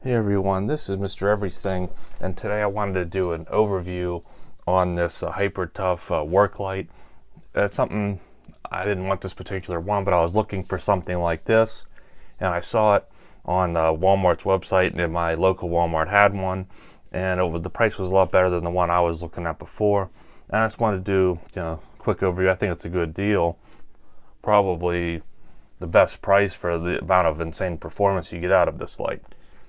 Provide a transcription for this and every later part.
Hey everyone, this is Mr. Everything, and today I wanted to do an overview on this Hyper Tough work light. It's something, I didn't want this particular one, but I was looking for something like this, and I saw it on Walmart's website, and my local Walmart had one, and the price was a lot better than the one I was looking at before. And I just wanted to do a quick overview. I think it's a good deal, probably the best price for the amount of insane performance you get out of this light.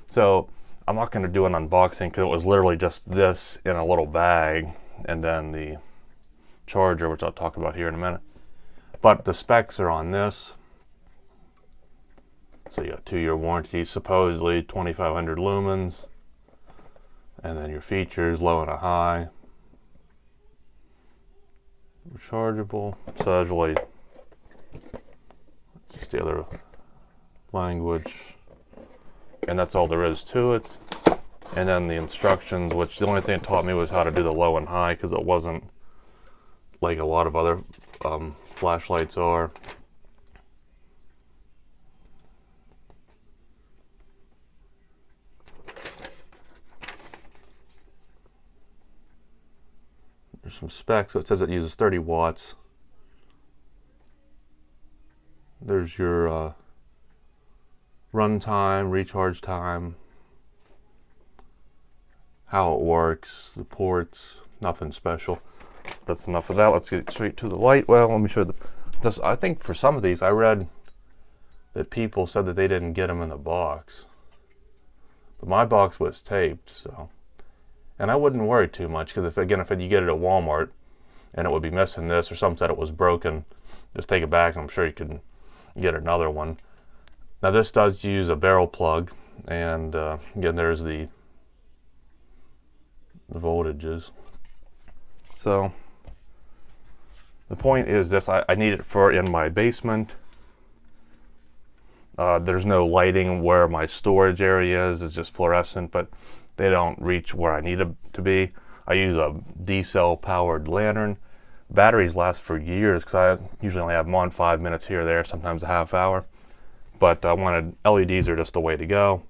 So I'm not going to do an unboxing because it was literally just this in a little bag and then the charger, which I'll talk about here in a minute. But the specs are on this. So you got 2-year warranty, supposedly 2500 lumens. And then your features, low and a high. Rechargeable. So that's really just the other language. And that's all there is to it. And then the instructions, which the only thing it taught me was how to do the low and high, because it wasn't like a lot of other flashlights are. There's some specs. So it says it uses 30 watts. There's your run time, recharge time, how it works, the ports, nothing special. That's enough of that. Let's get straight to the light. Well, let me show you this. I think for some of these, I read that people said that they didn't get them in the box. But my box was taped, so. And I wouldn't worry too much, because if you get it at Walmart and it would be missing this, or some said it was broken, just take it back and I'm sure you can get another one. Now this does use a barrel plug, and again there's the voltages. So the point is this: I need it for in my basement. There's no lighting where my storage area is. It's just fluorescent, but they don't reach where I need them to be. I use a D-cell powered lantern. Batteries last for years because I usually only have them on 5 minutes here or there, sometimes a half hour. But I wanted LEDs are just the way to go,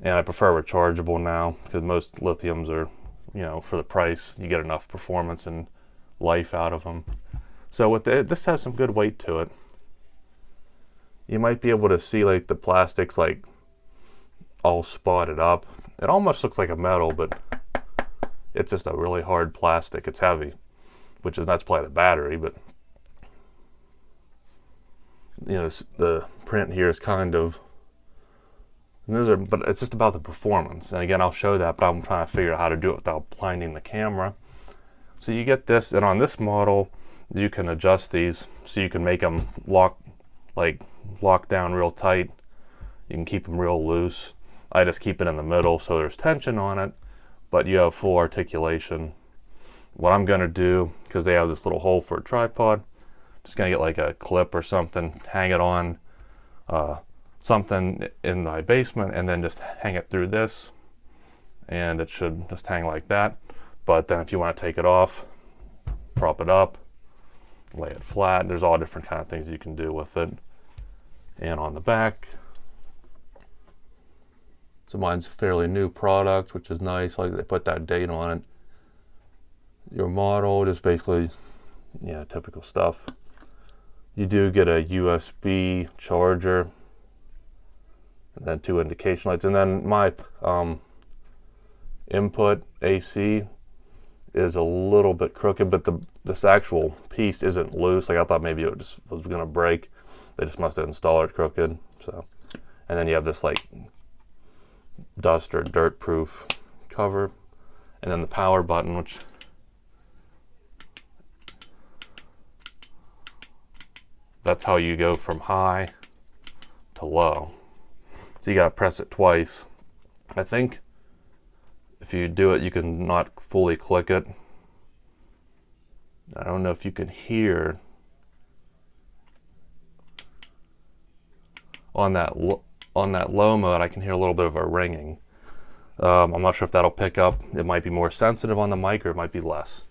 and I prefer rechargeable now because most lithiums are, for the price, you get enough performance and life out of them. So with this has some good weight to it. You might be able to see like the plastics like all spotted up. It almost looks like a metal, but it's just a really hard plastic. It's heavy, that's probably the battery, but the print here is kind of, but it's just about the performance. And again, I'll show that, but I'm trying to figure out how to do it without blinding the camera. So you get this, and on this model, you can adjust these so you can make them lock down real tight. You can keep them real loose. I just keep it in the middle so there's tension on it, but you have full articulation. What I'm gonna do, because they have this little hole for a tripod, just gonna get like a clip or something, hang it on something in my basement, and then just hang it through this, and it should just hang like that. But then if you want to take it off, prop it up, lay it flat. There's all different kind of things you can do with it. And on the back, so mine's a fairly new product, which is nice. Like they put that date on it. Your model, just basically, typical stuff. You do get a USB charger, and then 2 indication lights. And then my input AC is a little bit crooked, but this actual piece isn't loose. Like I thought maybe it just was gonna break. They just must have installed it crooked. So, and then you have this like dust or dirt proof cover, and then the power button, which that's how you go from high to low. So you gotta press it twice. I think if you do it, you can not fully click it. I don't know if you can hear on that low mode. I can hear a little bit of a ringing. I'm not sure if that'll pick up. It might be more sensitive on the mic, or it might be less.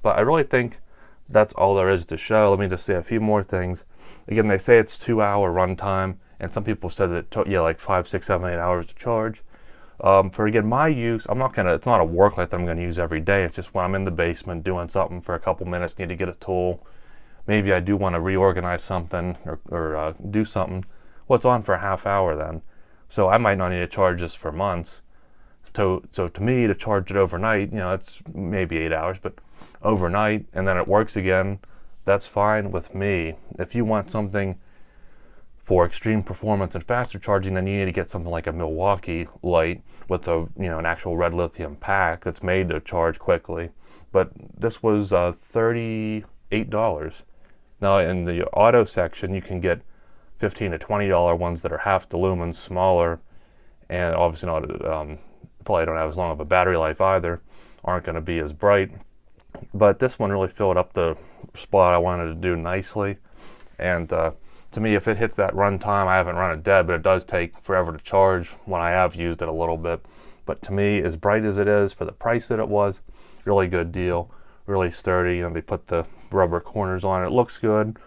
But I really think that's all there is to show. Let me just say a few more things. Again, they say it's 2-hour runtime, and some people said that it took like 5, 6, 7, 8 hours to charge. For again, my use, it's not a work light that I'm gonna use every day. It's just when I'm in the basement doing something for a couple minutes, need to get a tool. Maybe I do want to reorganize something or do something. Well, it's on for a half hour then. So I might not need to charge this for months. So to me, to charge it overnight, it's maybe 8 hours, but overnight, and then it works again, that's fine with me. If you want something for extreme performance and faster charging, then you need to get something like a Milwaukee light with an actual red lithium pack that's made to charge quickly. But this was $38. Now in the auto section, you can get $15 to $20 ones that are half the lumens, smaller, and obviously not probably don't have as long of a battery life either, aren't going to be as bright. But this one really filled up the spot I wanted to do nicely. And to me, if it hits that run time, I haven't run it dead, but it does take forever to charge when I have used it a little bit. But to me, as bright as it is for the price that it was, really good deal, really sturdy. They put the rubber corners on it. It looks good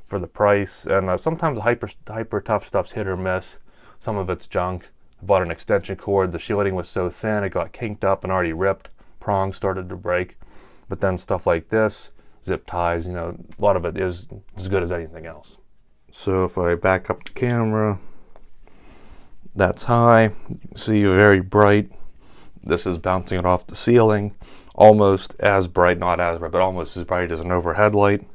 for the price. And sometimes the hyper tough stuff's hit or miss. Some of it's junk. I bought an extension cord. The shielding was so thin, it got kinked up and already ripped. Prongs started to break. But then stuff like this, zip ties, a lot of it is as good as anything else. So if I back up the camera, that's high. You can see very bright. This is bouncing it off the ceiling. Almost as bright, not as bright, but almost as bright as an overhead light.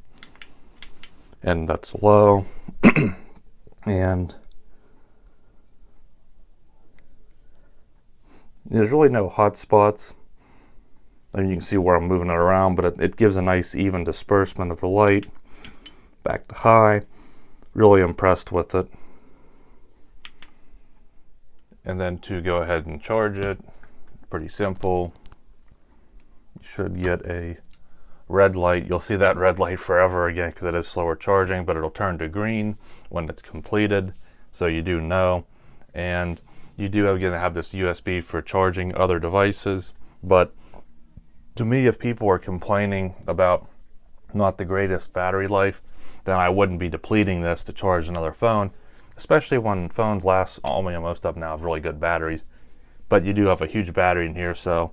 And that's low. And there's really no hot spots. And you can see where I'm moving it around, but it gives a nice even disbursement of the light. Back to high. Really impressed with it. And then to go ahead and charge it, pretty simple. You should get a red light. You'll see that red light forever again because it is slower charging, but it'll turn to green when it's completed, so you do know. And you do again have this USB for charging other devices, but to me, if people are complaining about not the greatest battery life, then I wouldn't be depleting this to charge another phone, especially when phones last, most of them now have really good batteries, but you do have a huge battery in here, so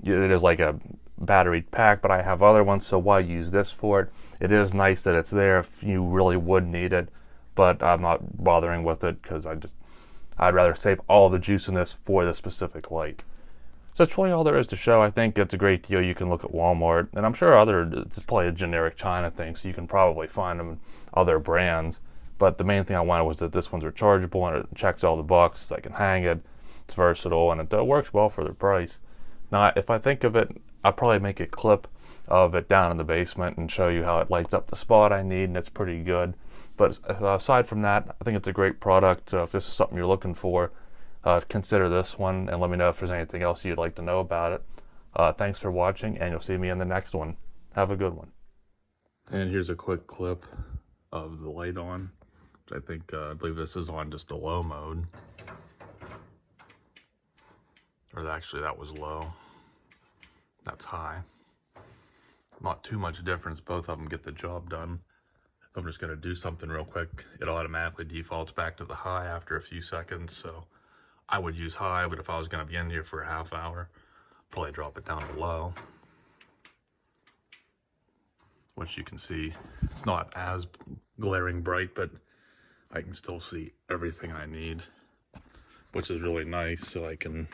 it is like a battery pack, but I have other ones, so why use this for it? It is nice that it's there if you really would need it, but I'm not bothering with it because I'd rather save all the juice in this for the specific light. So that's really all there is to show. I think it's a great deal. You can look at Walmart, and I'm sure it's probably a generic China thing, so you can probably find them in other brands. But the main thing I wanted was that this one's rechargeable, and it checks all the boxes. I can hang it, it's versatile, and it works well for the price. Now, if I think of it, I'll probably make a clip of it down in the basement and show you how it lights up the spot I need, and it's pretty good. But aside from that, I think it's a great product. If this is something you're looking for, consider this one, and let me know if there's anything else you'd like to know about it. Thanks for watching, and you'll see me in the next one. Have a good one. And here's a quick clip of the light on, which I believe this is on just the low mode. Or actually, that was low. That's high. Not too much difference. Both of them get the job done. If I'm just going to do something real quick, it automatically defaults back to the high after a few seconds, so I would use high, but if I was going to be in here for a half hour, probably drop it down to low. Which you can see, it's not as glaring bright, but I can still see everything I need, which is really nice. So I can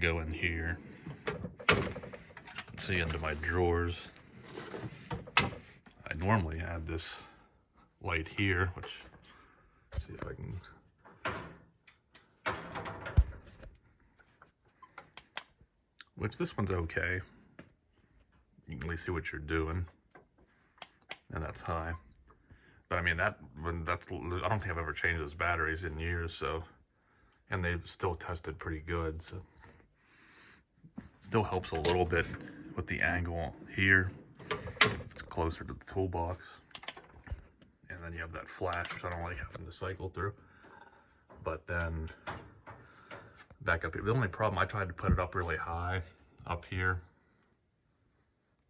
go in here and see into my drawers. I normally add this light here, which, let's see if I can. Which this one's okay. You can at least see what you're doing, and that's high. But I mean, I don't think I've ever changed those batteries in years, so, and they've still tested pretty good, so it still helps a little bit with the angle here. It's closer to the toolbox, and then you have that flash, which I don't like having to cycle through. But then back up here, the only problem, I tried to put it up really high up here,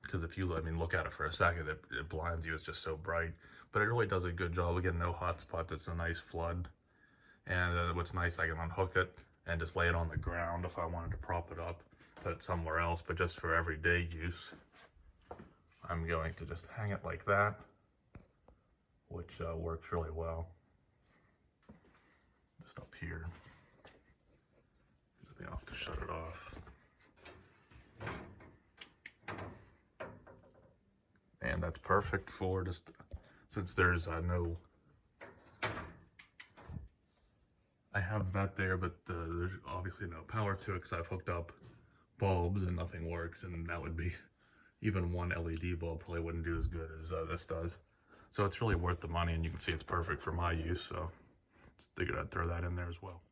because if you look at it for a second, it blinds you. It's just so bright, but it really does a good job. Again, no hot spots. It's a nice flood, and what's nice, I can unhook it and just lay it on the ground if I wanted to prop it up, put it somewhere else. But just for everyday use, I'm going to just hang it like that, which works really well. Just up here. I'll have to shut it off. And that's perfect for just, since there's no, I have that there, but there's obviously no power to it because I've hooked up bulbs and nothing works, and that would be, even one LED bulb probably wouldn't do as good as this does. So it's really worth the money, and you can see it's perfect for my use, so just figured I'd throw that in there as well.